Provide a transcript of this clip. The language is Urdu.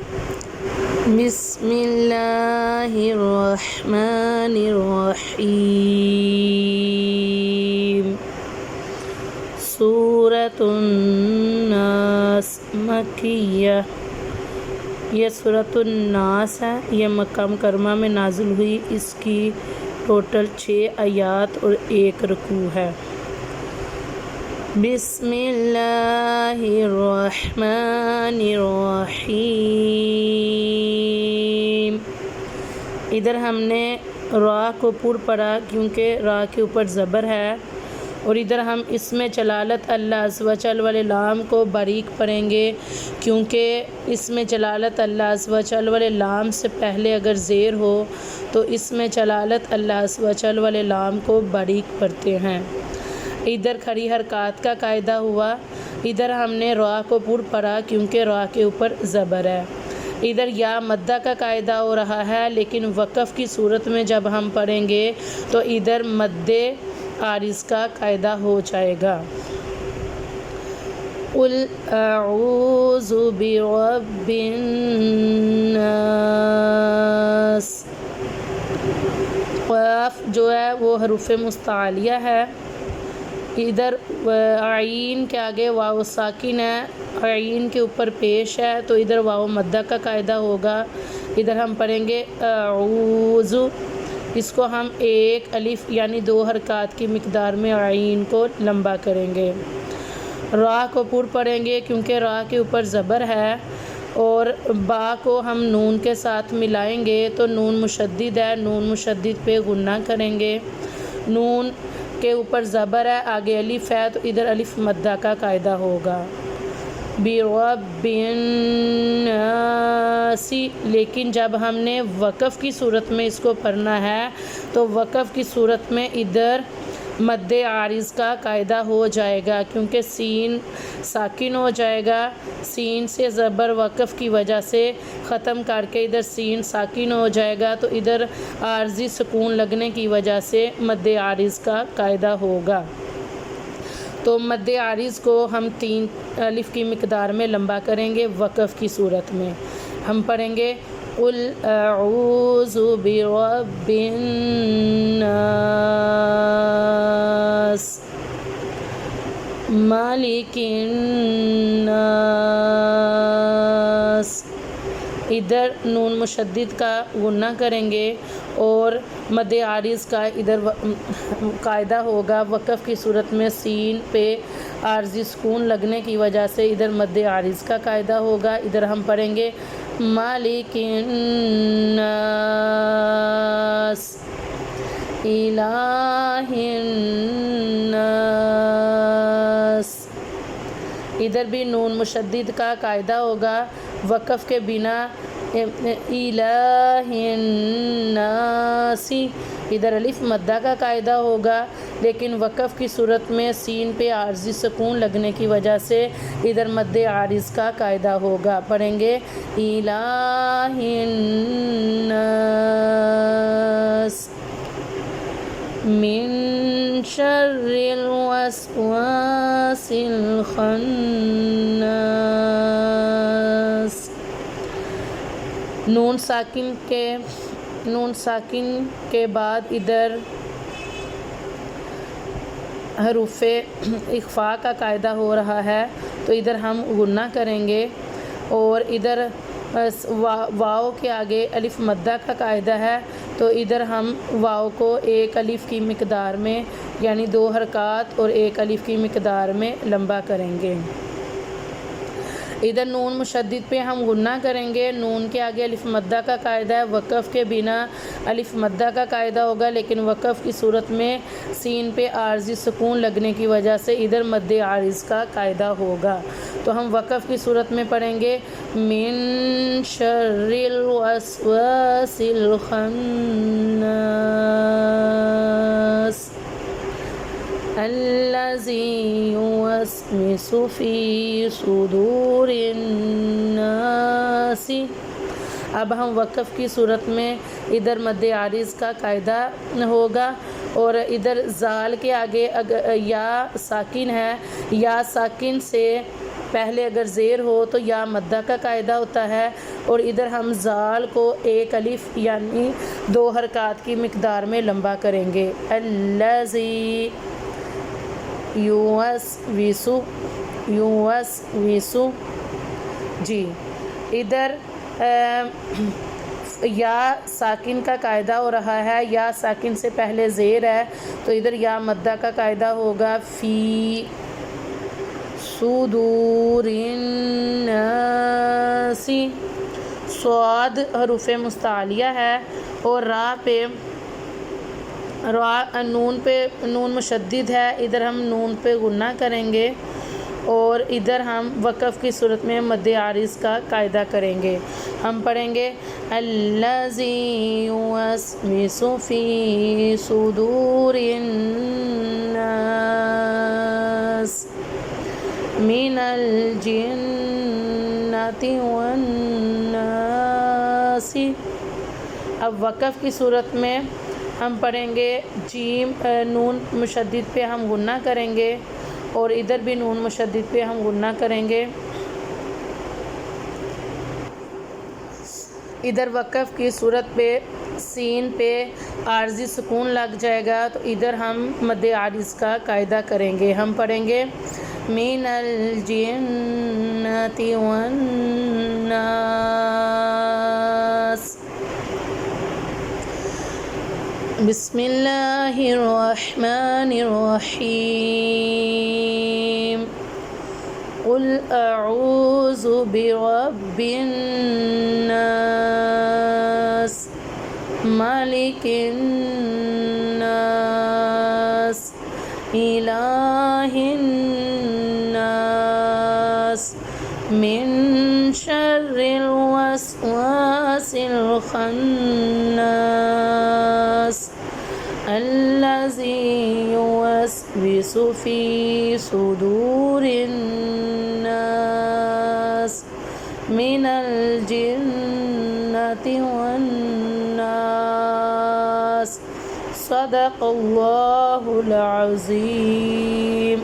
بسم اللہ الرحمن الرحیم۔ سورۃ الناس مکیہ، یہ سورۃ الناس ہے، یہ مکہ مکرمہ میں نازل ہوئی۔ اس کی ٹوٹل 6 آیات اور 1 رکوع ہے۔ بسم اللہ الرحمن الرحیم۔ ادھر ہم نے را کو پر پڑھا کیونکہ را کے اوپر زبر ہے، اور ادھر ہم اس میں جلالت اللہ عز و جل والے لام کو باریک پڑھیں گے، کیونکہ اس میں جلالت اللہ عز و جل والے لام سے پہلے اگر زیر ہو تو اس میں جلالت اللہ عز و جل والے لام کو باریک پڑھتے ہیں۔ ادھر کھڑی حرکات کا قاعدہ ہوا، ادھر ہم نے را کو پر پڑھا کیونکہ را کے اوپر زبر ہے۔ ادھر یا مدہ کا قاعدہ ہو رہا ہے، لیکن وقف کی صورت میں جب ہم پڑھیں گے تو ادھر مد عارض کا قاعدہ ہو جائے گا۔ قل اعوذ برب الناس۔ قاف جو ہے وہ حروف مستعلیہ ہے۔ ادھر عین کے آگے واو ساکن ہے، عین کے اوپر پیش ہے، تو ادھر واو مدہ کا قاعدہ ہوگا۔ ادھر ہم پڑھیں گے اعوذ، اس کو ہم 1 الف یعنی 2 حرکات کی مقدار میں عین کو لمبا کریں گے۔ را کو پر پڑھیں گے کیونکہ را کے اوپر زبر ہے، اور با کو ہم نون کے ساتھ ملائیں گے تو نون مشدد ہے، نون مشدد پہ غنہ کریں گے۔ نون کے اوپر زبر ہے، آگے الف ہے، تو ادھر الف مدہ کا قاعدہ ہوگا۔ برب الناس، لیکن جب ہم نے وقف کی صورت میں اس کو پڑھنا ہے تو وقف کی صورت میں ادھر مد عارض کا قاعدہ ہو جائے گا، کیونکہ سین ساکن ہو جائے گا۔ سین سے زبر وقف کی وجہ سے ختم کر کے ادھر سین ساکن ہو جائے گا، تو ادھر عارضی سکون لگنے کی وجہ سے مد عارض کا قاعدہ ہوگا۔ تو مد عارض کو ہم 3 الف کی مقدار میں لمبا کریں گے وقف کی صورت میں۔ ہم پڑھیں گے قل اعوذ برب الناس مالک الناس۔ ادھر نون مشدد کا غنہ کریں گے، اور مد عارض کا ادھر قاعدہ ہوگا۔ وقف کی صورت میں سین پہ عارضی سکون لگنے کی وجہ سے ادھر مد عارض کا قاعدہ ہوگا۔ ادھر ہم پڑھیں گے مالک الناس الہ الناس۔ ادھر بھی نون مشدد کا قاعدہ ہوگا، وقف کے بنا الہ الناس۔ ادھر الف مدہ کا قاعدہ ہوگا، لیکن وقف کی صورت میں سین پہ عارضی سکون لگنے کی وجہ سے ادھر مد عارض کا قاعدہ ہوگا۔ پڑھیں گے الہ الناس من شر الوسواس الخناس۔ نون ساکن کے بعد ادھر حروف اخفاء کا قاعدہ ہو رہا ہے، تو ادھر ہم غنہ کریں گے، اور ادھر واو کے آگے الف مدہ کا قاعدہ ہے، تو ادھر ہم واو کو 1 الف کی مقدار میں یعنی 2 حرکات اور 1 الف کی مقدار میں لمبا کریں گے۔ ادھر نون مشدد پہ ہم غنہ کریں گے، نون کے آگے الف مدہ کا قاعدہ ہے، وقف کے بنا الف مدہ کا قاعدہ ہوگا، لیکن وقف کی صورت میں سین پہ عارضی سکون لگنے کی وجہ سے ادھر مد عارض کا قاعدہ ہوگا۔ تو ہم وقف کی صورت میں پڑھیں گے من شر الوسواس الخناس الذی یوسوس فی صدور الناس۔ اب ہم وقف کی صورت میں ادھر مد عارض کا قاعدہ ہوگا، اور ادھر زال کے آگے یا ساکن ہے، یا ساکن سے پہلے اگر زیر ہو تو یا مدہ کا قاعدہ ہوتا ہے، اور ادھر ہم زال کو ایک الف یعنی 2 حرکات کی مقدار میں لمبا کریں گے۔ الذی یوسوسو یوسوسو جی، ادھر یا ساکن کا قاعدہ ہو رہا ہے، یا ساکن سے پہلے زیر ہے تو ادھر یا مدہ کا قاعدہ ہوگا فی صدور الناس۔ صاد حروف مستعلیہ ہے اور نون پہ نون مشدد ہے، ادھر ہم نون پہ غنہ کریں گے، اور ادھر ہم وقف کی صورت میں مد عارض کا قاعدہ کریں گے۔ ہم پڑھیں گے الذی یوسوس فی صدور الناس من الجنۃ والناس۔ اب وقف کی صورت میں ہم پڑھیں گے جیم نون مشدد پہ ہم غنہ کریں گے، اور ادھر بھی نون مشدد پہ ہم غنہ کریں گے۔ ادھر وقف کی صورت پہ سین پہ عارضی سکون لگ جائے گا تو ادھر ہم مد عارض کا قاعدہ کریں گے۔ ہم پڑھیں گے من الجنۃ والناس۔ بسم اللہ الرحمن الرحیم۔ قل اعوذ برب الناس ملک الناس الہ الناس من شر الوسواس الخناس الذی یوسوس فی صدور الناس من الجنۃ والناس۔ صدق اللہ العظیم۔